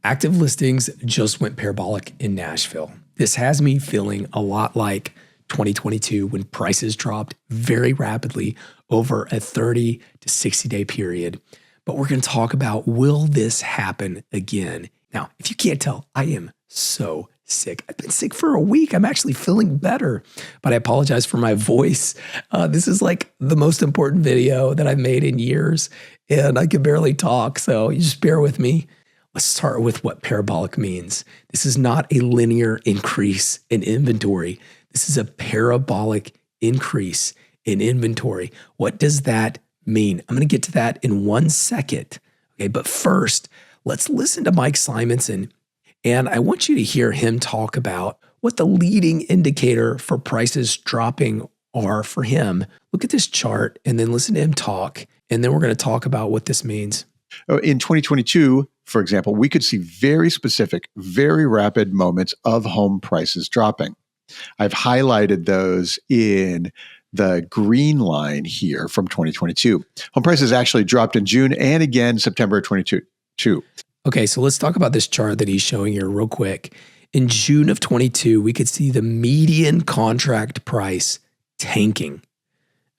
Active listings just went parabolic in Nashville. This has me feeling a lot like 2022 when prices dropped very rapidly over a 30 to 60 day period. But we're going to talk about, will this happen again? Now, if you can't tell, I am so sick. I've been sick for a week. I'm actually feeling better, but I apologize for my voice. This is like the most important video that I've made in years, and I can barely talk, so you just bear with me. Let's start with what parabolic means. This is not a linear increase in inventory. This is a parabolic increase in inventory. What does that mean? I'm going to get to that in 1 second. Okay, but first, let's listen to Mike Simonson. And I want you to hear him talk about what the leading indicator for prices dropping are for him. Look at this chart and then listen to him talk. And then we're going to talk about what this means. In 2022, for example, we could see very specific, very rapid moments of home prices dropping. I've highlighted those in the green line here from 2022. Home prices actually dropped in June and again September 2022. Okay, so let's talk about this chart that he's showing here real quick. In June of 22, we could see the median contract price tanking.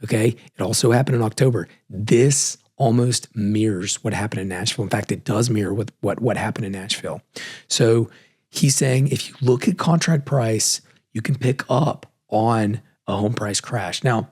Okay, it also happened in October. This almost mirrors what happened in Nashville. In fact, it does mirror with what happened in Nashville. So he's saying if you look at contract price, you can pick up on a home price crash. Now,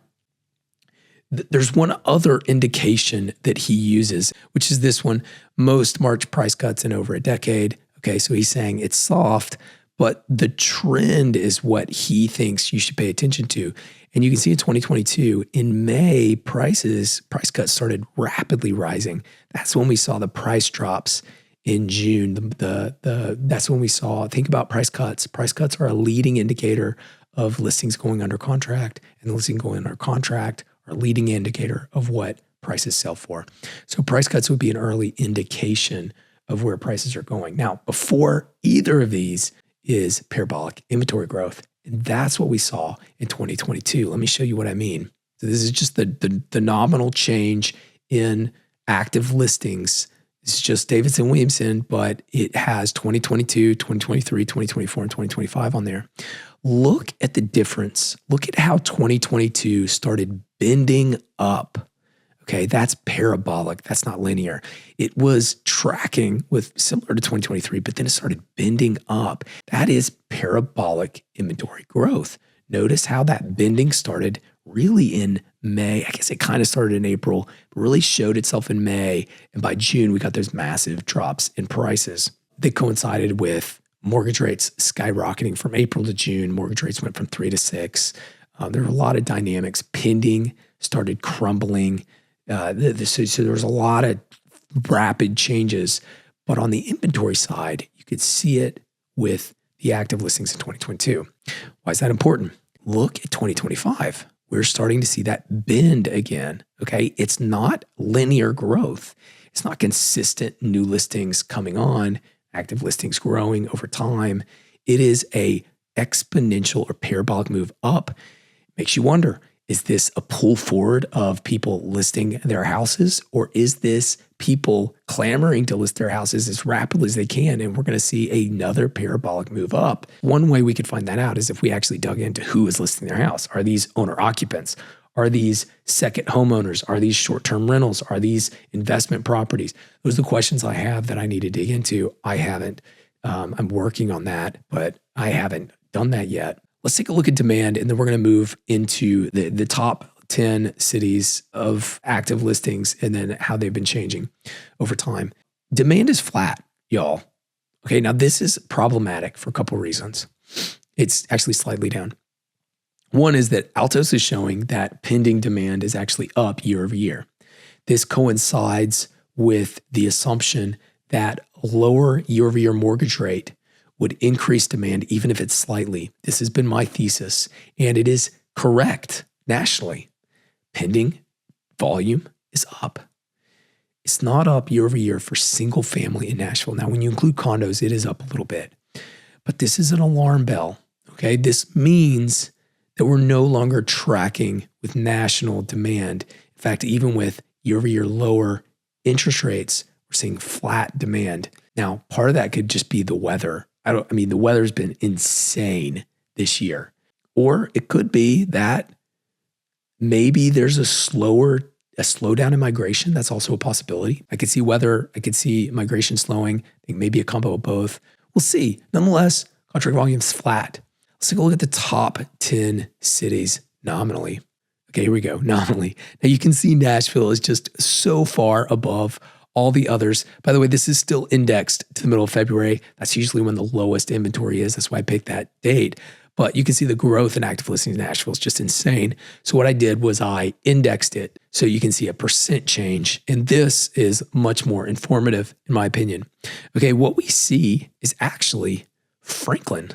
there's one other indication that he uses, which is this one: most March price cuts in over a decade. Okay, so he's saying it's soft, but the trend is what he thinks you should pay attention to. And you can see in 2022, in May, price cuts started rapidly rising. That's when we saw the price drops in June. That's when we saw, think about price cuts. Price cuts are a leading indicator of listings going under contract, and the listing going under contract are a leading indicator of what prices sell for. So price cuts would be an early indication of where prices are going. Now, before either of these is parabolic inventory growth. And that's what we saw in 2022. Let me show you what I mean. So this is just the nominal change in active listings. This is just Davidson Williamson, but it has 2022, 2023, 2024, and 2025 on there. Look at the difference. Look at how 2022 started bending up. Okay, that's parabolic. That's not linear. It was tracking with similar to 2023, but then it started bending up. That is parabolic inventory growth. Notice how that bending started really in May. I guess it kind of started in April, but really showed itself in May. And by June, we got those massive drops in prices. They coincided with mortgage rates skyrocketing from April to June. Mortgage rates went from 3 to 6. There were a lot of dynamics. Pending started crumbling. So there was a lot of rapid changes, but on the inventory side, you could see it with the active listings in 2022. Why is that important? Look at 2025. We're starting to see that bend again. Okay, it's not linear growth. It's not consistent new listings coming on, active listings growing over time. It is a exponential or parabolic move up. Makes you wonder, is this a pull forward of people listing their houses, or is this people clamoring to list their houses as rapidly as they can? And we're going to see another parabolic move up. One way we could find that out is if we actually dug into who is listing their house. Are these owner occupants? Are these second homeowners? Are these short-term rentals? Are these investment properties? Those are the questions I have that I need to dig into. I haven't. I'm working on that, but I haven't done that yet. Let's take a look at demand, and then we're going to move into the top 10 cities of active listings and then how they've been changing over time. Demand is flat, y'all. Okay, now this is problematic for a couple of reasons. It's actually slightly down. One is that Altos is showing that pending demand is actually up year over year. This coincides with the assumption that lower year over year mortgage rate would increase demand even if it's slightly. This has been my thesis, and it is correct nationally. Pending volume is up. It's not up year over year for single family in Nashville. Now, when you include condos, it is up a little bit, but this is an alarm bell, okay? This means that we're no longer tracking with national demand. In fact, even with year over year lower interest rates, we're seeing flat demand. Now, part of that could just be the weather. The weather's been insane this year. Or it could be that maybe there's a slowdown in migration. That's also a possibility. I could see weather. I could see migration slowing. I think maybe a combo of both. We'll see. Nonetheless, contract volume's flat. Let's take a look at the top 10 cities nominally. Okay, here we go. Nominally. Now you can see Nashville is just so far above all the others. By the way, this is still indexed to the middle of February. That's usually when the lowest inventory is. That's why I picked that date. But you can see the growth in active listings in Nashville is just insane. So what I did was I indexed it so you can see a percent change. And this is much more informative in my opinion. Okay, what we see is actually Franklin.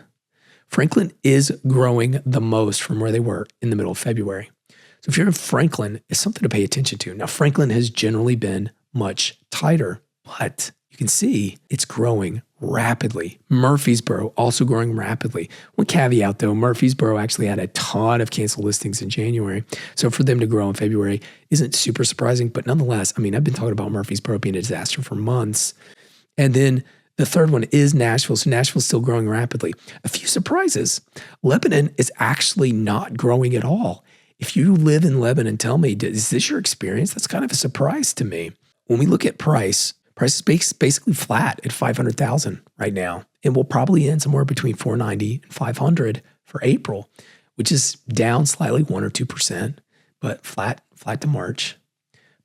Franklin is growing the most from where they were in the middle of February. So if you're in Franklin, it's something to pay attention to. Now, Franklin has generally been much tighter, but you can see it's growing rapidly. Murfreesboro also growing rapidly. One caveat though, Murfreesboro actually had a ton of canceled listings in January. So for them to grow in February isn't super surprising, but nonetheless, I've been talking about Murfreesboro being a disaster for months. And then the third one is Nashville. So Nashville's still growing rapidly. A few surprises. Lebanon is actually not growing at all. If you live in Lebanon, tell me, is this your experience? That's kind of a surprise to me. When we look at price is basically flat at 500,000 right now. And we'll probably end somewhere between 490 and 500 for April, which is down slightly 1 or 2%, but flat to March.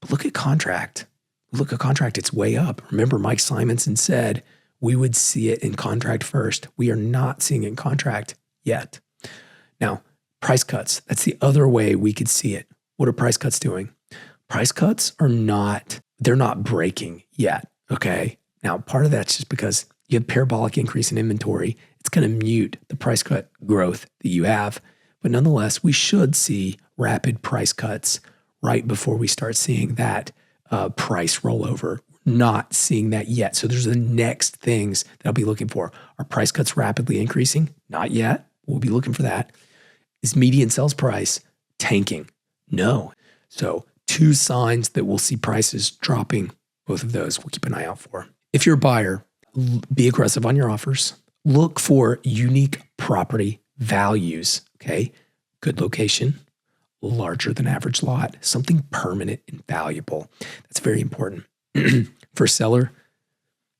But look at contract. Look at contract, it's way up. Remember, Mike Simonson said we would see it in contract first. We are not seeing it in contract yet. Now, price cuts, that's the other way we could see it. What are price cuts doing? Price cuts they're not breaking yet, okay? Now, part of that's just because you have parabolic increase in inventory. It's going to mute the price cut growth that you have. But nonetheless, we should see rapid price cuts right before we start seeing that price rollover. Not seeing that yet. So there's the next things that I'll be looking for. Are price cuts rapidly increasing? Not yet. We'll be looking for that. Is median sales price tanking? No. So 2 signs that we'll see prices dropping. Both of those we'll keep an eye out for. If you're a buyer, be aggressive on your offers. Look for unique property values, okay? Good location, larger than average lot, something permanent and valuable. That's very important. For a seller,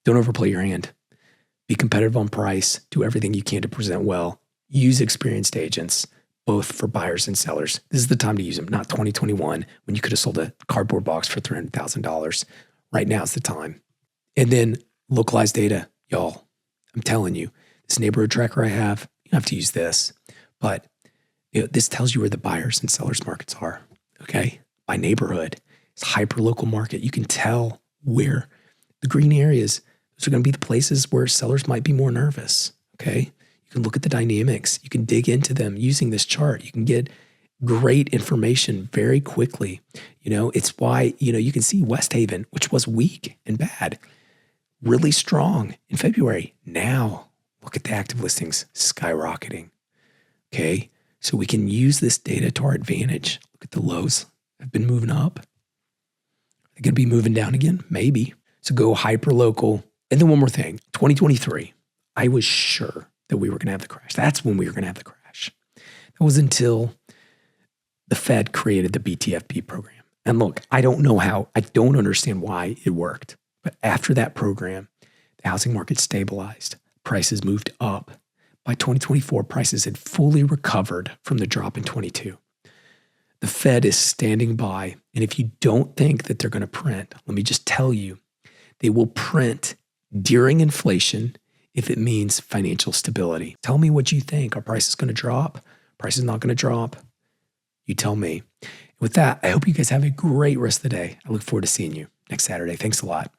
don't overplay your hand. Be competitive on price. Do everything you can to present well. Use experienced agents, both for buyers and sellers. This is the time to use them, not 2021 when you could have sold a cardboard box for $300,000. Right now is the time. And then localized data, y'all. I'm telling you, this neighborhood tracker I have, you don't have to use this, but this tells you where the buyers and sellers markets are, okay? By neighborhood. It's a hyper-local market. You can tell where the green areas, those are going to be the places where sellers might be more nervous, okay? You can look at the dynamics. You can dig into them using this chart. You can get great information very quickly. It's why, you can see West Haven, which was weak and bad, really strong in February. Now, look at the active listings skyrocketing, okay? So we can use this data to our advantage. Look at the lows. Have been moving up. They're going to be moving down again? Maybe. So go hyper local. And then one more thing, 2023, I was sure that we were going to have the crash. That's when we were going to have the crash. That was until the Fed created the BTFP program. And look, I don't understand why it worked. But after that program, the housing market stabilized. Prices moved up. By 2024, prices had fully recovered from the drop in 22. The Fed is standing by. And if you don't think that they're going to print, let me just tell you, they will print during inflation if it means financial stability. Tell me what you think. Are prices going to drop? Prices not going to drop? You tell me. With that, I hope you guys have a great rest of the day. I look forward to seeing you next Saturday. Thanks a lot.